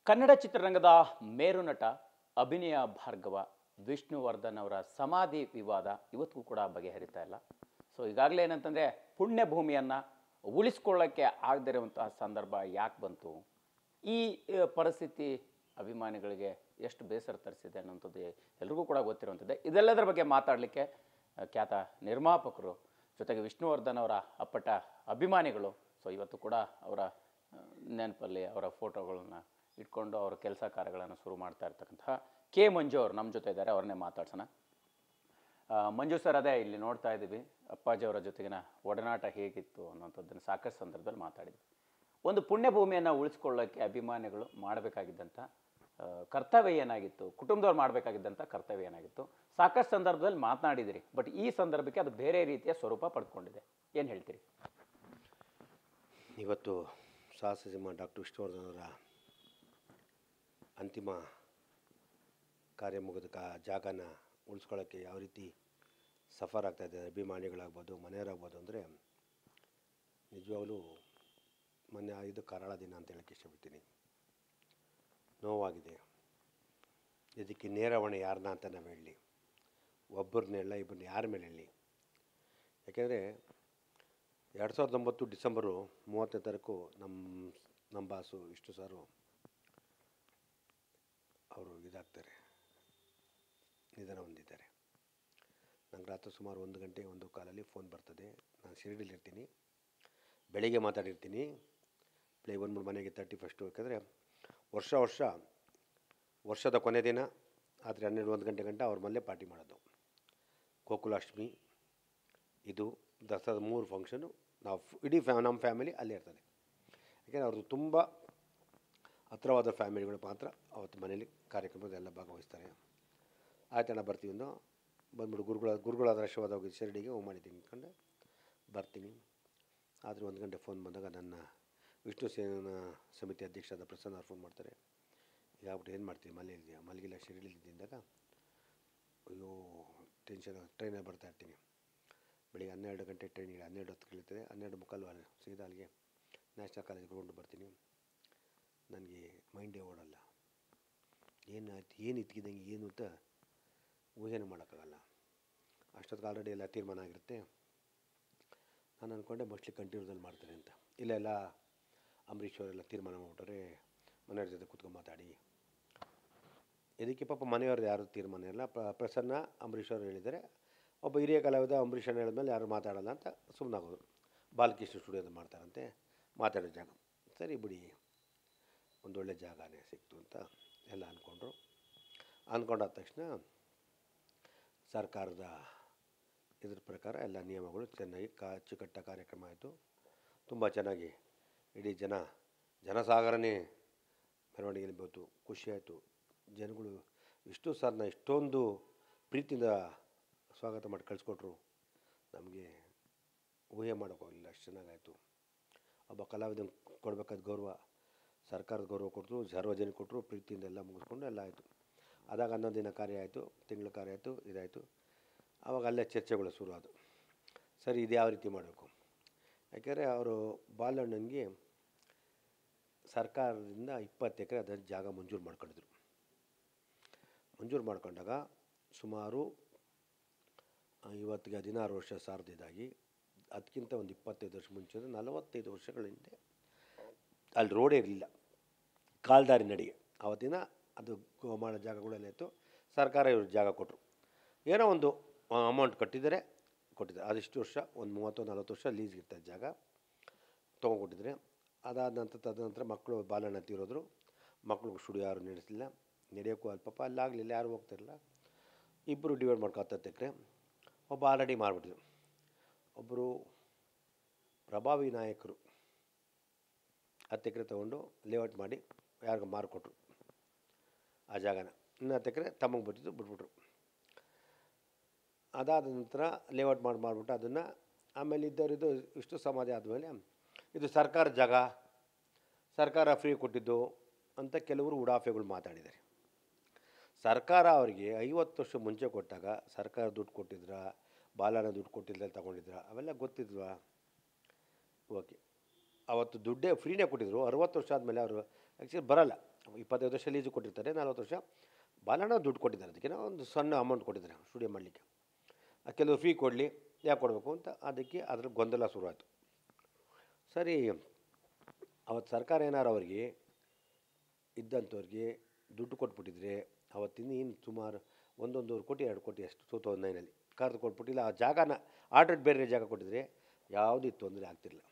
ಕನ್ನಡ ಚಿತ್ರರಂಗದ ಮೇರು ನಟ ಅಭಿನಯ ಭಾರ್ಗವ ವಿಷ್ಣುವರ್ಧನ್ ಅವರ ಸಮಾಧಿ ವಿವಾದ ಇವತ್ತಿಗೂ ಕೂಡ ಬಗೆಹರಿತಾ ಇಲ್ಲ. ಸೊ ಈಗಾಗಲೇ ಏನಂತಂದರೆ ಪುಣ್ಯ ಭೂಮಿಯನ್ನು ಉಳಿಸ್ಕೊಳ್ಳೋಕ್ಕೆ ಆಗದಿರುವಂತಹ ಸಂದರ್ಭ ಯಾಕೆ ಬಂತು, ಈ ಪರಿಸ್ಥಿತಿ ಅಭಿಮಾನಿಗಳಿಗೆ ಎಷ್ಟು ಬೇಸರ ತರಿಸಿದೆ ಅನ್ನೋಂಥದ್ದು ಎಲ್ರಿಗೂ ಕೂಡ ಗೊತ್ತಿರುವಂಥದ್ದೇ. ಇದೆಲ್ಲದರ ಬಗ್ಗೆ ಮಾತಾಡಲಿಕ್ಕೆ ಖ್ಯಾತ ನಿರ್ಮಾಪಕರು ಜೊತೆಗೆ ವಿಷ್ಣುವರ್ಧನ್ ಅವರ ಅಪ್ಪಟ ಅಭಿಮಾನಿಗಳು ಸೊ ಇವತ್ತು ಕೂಡ ಅವರ ನೆನಪಲ್ಲಿ ಅವರ ಫೋಟೋಗಳನ್ನು ಇಟ್ಕೊಂಡು ಅವರ ಕೆಲಸ ಕಾರ್ಯಗಳನ್ನು ಶುರು ಮಾಡ್ತಾ ಇರ್ತಕ್ಕಂತಹ ಕೆ ಮಂಜು ಅವರು ನಮ್ಮ ಜೊತೆ ಇದ್ದಾರೆ. ಅವ್ರನ್ನೇ ಮಾತಾಡ್ಸೋಣ. ಮಂಜು ಸರ್, ಅದೇ ಇಲ್ಲಿ ನೋಡ್ತಾ ಇದ್ದೀವಿ ಅಪ್ಪಾಜಿಯವರ ಜೊತೆಗಿನ ಒಡನಾಟ ಹೇಗಿತ್ತು ಅನ್ನೋಂಥದ್ದನ್ನು ಸಾಕಷ್ಟು ಸಂದರ್ಭದಲ್ಲಿ ಮಾತಾಡಿದ್ವಿ. ಒಂದು ಪುಣ್ಯಭೂಮಿಯನ್ನು ಉಳಿಸ್ಕೊಳ್ಳೋಕ್ಕೆ ಅಭಿಮಾನಿಗಳು ಮಾಡಬೇಕಾಗಿದ್ದಂಥ ಕರ್ತವ್ಯ ಏನಾಗಿತ್ತು, ಕುಟುಂಬದವ್ರು ಮಾಡಬೇಕಾಗಿದ್ದಂಥ ಕರ್ತವ್ಯ ಏನಾಗಿತ್ತು, ಸಾಕಷ್ಟು ಸಂದರ್ಭದಲ್ಲಿ ಮಾತನಾಡಿದಿರಿ. ಬಟ್ ಈ ಸಂದರ್ಭಕ್ಕೆ ಅದು ಬೇರೆ ರೀತಿಯ ಸ್ವರೂಪ ಪಡ್ಕೊಂಡಿದೆ. ಏನು ಹೇಳ್ತೀರಿ? ಇವತ್ತು ಸಾಹಸ ಡಾಕ್ಟರ್ ವಿಷ್ಣುವರ್ಧನ್ ಅವರ ಅಂತಿಮ ಕಾರ್ಯ ಮುಗಿದ ಜಾಗನ ಉಳಿಸ್ಕೊಳ್ಳೋಕ್ಕೆ ಯಾವ ರೀತಿ ಸಫರ್ ಆಗ್ತಾಯಿದೆ ಅಭಿಮಾನಿಗಳಾಗ್ಬೋದು, ಮನೆಯವರಾಗ್ಬೋದು ಅಂದರೆ ನಿಜವಾಗಲೂ ಮೊನ್ನೆ ಇದು ಕರಾಳ ದಿನ ಅಂತ ಹೇಳೋಕ್ಕೆ ಇಷ್ಟಪಡ್ತೀನಿ. ನೋವಾಗಿದೆ. ಇದಕ್ಕೆ ನೇರ ಹೊಣೆ ಯಾರನ್ನ ಅಂತ ನಾವು ಹೇಳಲಿ, ಒಬ್ಬರನ್ನೇ ಇಲ್ಲ ಇಬ್ಬರನ್ನ ಯಾರ ಮೇಲೆ ಹೇಳಲಿ. ಯಾಕೆಂದರೆ 2009 ಡಿಸೆಂಬರು 30ನೇ ತಾರೀಕು ನಮ್ಮ ಬಾಸು ವಿಷ್ಣು ಸಾರು ಅವರು ಇದಾಗ್ತಾರೆ, ನಿಧನ ಹೊಂದಿದ್ದಾರೆ. ನಂಗೆ ರಾತ್ರಿ ಸುಮಾರು 1 ಗಂಟೆ 1:15 ಫೋನ್ ಬರ್ತದೆ. ನಾನು ಶಿರಡಿಲಿರ್ತೀನಿ, ಬೆಳಿಗ್ಗೆ ಮಾತಾಡಿರ್ತೀನಿ. ಬೆಳಿಗ್ಗೆ ಬಂದ್ಬಿಟ್ಟು ಮನೆಗೆ 31 ಯಾಕಂದರೆ ವರ್ಷದ ಕೊನೆ ದಿನ ರಾತ್ರಿ 12-1 ಗಂಟೆ ಗಂಟೆ ಅವ್ರ ಮನೇಲೆ ಪಾರ್ಟಿ ಮಾಡೋದು. ಗೋಕುಲಾಷ್ಟಮಿ, ಇದು ದಸರಾದ 3 ಫಂಕ್ಷನು ನಾವು ಇಡೀ ನಮ್ಮ ಫ್ಯಾಮಿಲಿ ಅಲ್ಲೇ ಇರ್ತದೆ. ಯಾಕೆಂದರೆ ಅವ್ರದ್ದು ತುಂಬ ಹತ್ತಿರವಾದ ಫ್ಯಾಮಿಲಿಗಳು ಮಾತ್ರ ಅವತ್ತು ಮನೇಲಿ ಕಾರ್ಯಕ್ರಮದೆಲ್ಲ ಭಾಗವಹಿಸ್ತಾರೆ. ಆಯ್ತಣ್ಣ ಬರ್ತೀವಿ ಅನ್ನೋ ಬಂದ್ಬಿಟ್ಟು ಗುರುಗಳಾದ ಆಶೀರ್ವಾದ ಹೋಗಿ ಶಿರಡಿಗೆ ಹೋಗಿ ಮಾಡಿದ್ದೀನಿ ಅಂದ್ಕೊಂಡು ಬರ್ತೀನಿ. ಆದರೆ 1 ಗಂಟೆ ಫೋನ್ ಬಂದಾಗ ನನ್ನ ವಿಷ್ಣು ಸೇನಾ ಸಮಿತಿ ಅಧ್ಯಕ್ಷರಾದ ಪ್ರಸನ್ನ ಅವ್ರು ಫೋನ್ ಮಾಡ್ತಾರೆ. ಈಗ ಆಗ್ಬಿಟ್ಟು ಏನು ಮಾಡ್ತೀವಿ, ಮಲಗಿಲ್ಲ ಶಿರಡಿಲಿದ್ದಾಗ ಅಯ್ಯೋ ಟೆನ್ಷನ್. ಟ್ರೈನಲ್ಲಿ ಬರ್ತಾ ಇರ್ತೀನಿ. ಬೆಳಿಗ್ಗೆ 12 ಗಂಟೆ ಟ್ರೈನಿಗೆ 12:10 ಇಳಿತದೆ. 12:45 ಸೀದಾ ಅಲ್ಲಿಗೆ ನ್ಯಾಷನಲ್ ಕಾಲೇಜ್ ಗ್ರೌಂಡ್ ಬರ್ತೀನಿ. ನನಗೆ ಮೈಂಡೇ ಓಡಲ್ಲ. ಏನು ಇತ್ಕಿದಂಗೆ ಏನು ಅಂತ ಊಹೆನೇ ಮಾಡೋಕ್ಕಾಗಲ್ಲ. ಅಷ್ಟೊತ್ತಿಗೆ ಆಲ್ರೆಡಿ ಎಲ್ಲ ತೀರ್ಮಾನ ಆಗಿರುತ್ತೆ. ನಾನು ಅಂದ್ಕೊಂಡೆ ಮೋಸ್ಟ್ಲಿ ಕಂಟಿನ್ಯೂದಲ್ಲಿ ಮಾಡ್ತಾರೆ ಅಂತ. ಇಲ್ಲೆಲ್ಲ ಅಂಬರೀಷ್ ಅವರೆಲ್ಲ ತೀರ್ಮಾನ ಮಾಡ್ಬಿಟ್ರೆ ಮನೆಯವ್ರ ಜೊತೆ ಕೂತ್ಕೊಂಡು ಮಾತಾಡಿ. ಇದಕ್ಕೆ ಪಾಪ ಮನೆಯವ್ರು ಯಾರು ತೀರ್ಮಾನ ಇಲ್ಲ. ಪ್ರಸನ್ನ ಅಂಬರೀಷ್ ಅವರು ಹೇಳಿದ್ದಾರೆ. ಒಬ್ಬ ಹಿರಿಯ ಕಲಾವಿದ ಅಂಬರೀಷನ್ನು ಹೇಳಿದ್ಮೇಲೆ ಯಾರು ಮಾತಾಡೋಲ್ಲ ಅಂತ ಸುಮ್ಮನಾಗೋದು. ಬಾಲಕೃಷ್ಣ ಸ್ಟುಡಿಯೋದ ಮಾಡ್ತಾರಂತೆ ಮಾತಾಡೋ ಜಾಗ. ಸರಿ ಬಿಡಿ, ಒಂದೊಳ್ಳೆ ಜಾಗನೇ ಸಿಕ್ತು ಅಂತ ಎಲ್ಲ ಅಂದ್ಕೊಂಡಾದ ತಕ್ಷಣ ಸರ್ಕಾರದ ಇದ್ರ ಪ್ರಕಾರ ಎಲ್ಲ ನಿಯಮಗಳು ಚೆನ್ನಾಗಿ ಅಚ್ಚುಕಟ್ಟ ಕಾರ್ಯಕ್ರಮ ಆಯಿತು. ತುಂಬ ಚೆನ್ನಾಗಿ ಇಡೀ ಜನಸಾಗರನೇ ಮೆರವಣಿಗೆಯಲ್ಲಿ ಬಂತು. ಖುಷಿಯಾಯಿತು. ಜನಗಳು ವಿಷ್ಣು ಸರ್ನ ಇಷ್ಟೊಂದು ಪ್ರೀತಿಯಿಂದ ಸ್ವಾಗತ ಮಾಡಿ ಕಳಿಸ್ಕೊಟ್ರು. ನಮಗೆ ಊಹೆ ಮಾಡೋಕ್ಕಾಗಲಿಲ್ಲ, ಅಷ್ಟು ಚೆನ್ನಾಗಾಯಿತು. ಒಬ್ಬ ಕಲಾವಿದನ ಕೊಡಬೇಕಾದ ಗೌರವ ಸರ್ಕಾರದ ಗೌರವ ಕೊಟ್ಟರು, ಸಾರ್ವಜನಿಕ ಕೊಟ್ಟರು, ಪ್ರೀತಿಯಿಂದ ಎಲ್ಲ ಮುಗಿಸ್ಕೊಂಡು ಎಲ್ಲ ಆಯಿತು. ಅದಾಗ 11 ದಿನ ಕಾರ್ಯ ಆಯಿತು, ತಿಂಗಳ ಕಾರ್ಯ ಆಯಿತು, ಇದಾಯಿತು. ಆವಾಗ ಅಲ್ಲೇ ಚರ್ಚೆಗಳು ಶುರು ಆದವು. ಸರಿ, ಇದು ಯಾವ ರೀತಿ ಮಾಡಬೇಕು. ಯಾಕೆಂದರೆ ಅವರು ಬಾಲಣ್ಣನಿಗೆ ಸರ್ಕಾರದಿಂದ 20 ಎಕರೆ ಅದರ ಜಾಗ ಮಂಜೂರು ಮಾಡ್ಕೊಂಡಿದ್ರು. ಮಂಜೂರು ಮಾಡ್ಕೊಂಡಾಗ ಸುಮಾರು ಇವತ್ತಿಗೆ 16 ವರ್ಷ ಸಾರ್ದಿದ್ದಾಗಿ ಅದಕ್ಕಿಂತ ಒಂದು 25 ವರ್ಷ ಮುಂಚೆ 45 ವರ್ಷಗಳ ಹಿಂದೆ ಅಲ್ಲಿ ರೋಡೇ ಇರಲಿಲ್ಲ, ಕಾಲ್ದಾರಿ ನಡಿಗೆ. ಆವತ್ತಿನ ಅದು ಮಾಡೋ ಜಾಗಗಳೆಲ್ಲ ಇತ್ತು. ಸರ್ಕಾರ ಇವ್ರಿಗೆ ಜಾಗ ಕೊಟ್ಟರು. ಏನೋ ಒಂದು ಅಮೌಂಟ್ ಕೊಟ್ಟಿದ್ದಾರೆ. ಅದಿಷ್ಟು ವರ್ಷ ಒಂದು 30-40 ವರ್ಷ ಲೀಸ್ಗೆ ಇರ್ತಾರೆ ಜಾಗ ತೊಗೊಂಡ್ಕೊಟ್ಟಿದ್ದಾರೆ. ತದನಂತರ ಮಕ್ಕಳು ಬಾಲಣ್ಣ ತೀರೋದ್ರು. ಮಕ್ಕಳಿಗೆ ಸ್ಟುಡಿಯೋ ಯಾರು ನಡೆಯೋಕ್ಕೂ ಅಲ್ಲಿ ಪಾಪ ಅಲ್ಲಾಗಲಿಲ್ಲ, ಯಾರು ಹೋಗ್ತಿರಲಿಲ್ಲ. ಇಬ್ಬರು ಡಿವೈಡ್ ಮಾಡ್ಕೊ 10 ಎಕರೆ. ಒಬ್ಬ ಆಲ್ರೆಡಿ ಮಾರ್ಬಿಟ್ಟಿದ್ರು. ಒಬ್ಬರು ಪ್ರಭಾವಿ ನಾಯಕರು 10 ಎಕರೆ ತೊಗೊಂಡು ಲೇಔಟ್ ಮಾಡಿ ಯಾರಿಗೂ ಮಾರಿಕೊಟ್ರು ಆ ಜಾಗನ. ಇನ್ನು 10 ಎಕರೆ ತಮಗೆ ಬಿಟ್ಬಿಟ್ರು. ಅದಾದ ನಂತರ ಲೇಔಟ್ ಮಾಡಿಬಿಟ್ಟು ಅದನ್ನು ಆಮೇಲೆ ಇದ್ದವರಿದ್ದು ಇಷ್ಟು ಸಮಾಧಿ ಆದಮೇಲೆ ಇದು ಸರ್ಕಾರ ಜಾಗ, ಸರ್ಕಾರ ಫ್ರೀ ಕೊಟ್ಟಿದ್ದು ಅಂತ ಕೆಲವರು ಉಡಾಫೆಗಳು ಮಾತಾಡಿದ್ದಾರೆ. ಸರ್ಕಾರ ಅವರಿಗೆ 50 ವರ್ಷ ಮುಂಚೆ ಕೊಟ್ಟಾಗ ಸರ್ಕಾರ ದುಡ್ಡು ಕೊಟ್ಟಿದ್ರ, ಬಾಲನ ದುಡ್ಡು ಕೊಟ್ಟಿಲ್ಲ ತಗೊಂಡಿದ್ರ, ಅವೆಲ್ಲ ಗೊತ್ತಿದ್ವಾ? ಓಕೆ, ಅವತ್ತು ದುಡ್ಡೇ ಫ್ರೀನೇ ಕೊಟ್ಟಿದ್ರು. 60 ವರ್ಷ ಆದಮೇಲೆ ಅವರು ಆ್ಯಕ್ಚುಲಿ ಬರೋಲ್ಲ. 25 ವರ್ಷ ಲೀಸು ಕೊಟ್ಟಿರ್ತಾರೆ, 40 ವರ್ಷ ಬಾಲಣ್ಣ ದುಡ್ಡು ಕೊಟ್ಟಿದ್ದಾರೆ, ಅದಕ್ಕೆ ಒಂದು ಸಣ್ಣ ಅಮೌಂಟ್ ಕೊಟ್ಟಿದ್ದಾರೆ ಸ್ಟುಡಿಯೋ ಮಾಡಲಿಕ್ಕೆ. ಕೆಲವರು ಫೀ ಕೊಡಲಿ, ಯಾಕೆ ಕೊಡಬೇಕು ಅಂತ ಅದಕ್ಕೆ ಅದ್ರ ಗೊಂದಲ ಶುರುವಾಯಿತು. ಸರಿ, ಅವತ್ತು ಸರ್ಕಾರ ಏನಾರು ಅವ್ರಿಗೆ ಇದ್ದಂಥವ್ರಿಗೆ ದುಡ್ಡು ಕೊಟ್ಬಿಟ್ಟಿದ್ರೆ ಅವತ್ತಿನ ಏನು ಸುಮಾರು 1.5 ಕೋಟಿ 2 ಕೋಟಿ ಅಷ್ಟು 2009 ಕರೆದು ಕೊಟ್ಬಿಟ್ಟಿಲ್ಲ. ಆ ಜಾಗನ ಆರ್ಡರ್ ಬೇರೆ ಜಾಗ ಕೊಟ್ಟಿದ್ರೆ ಯಾವುದೇ ತೊಂದರೆ ಆಗ್ತಿರಲಿಲ್ಲ.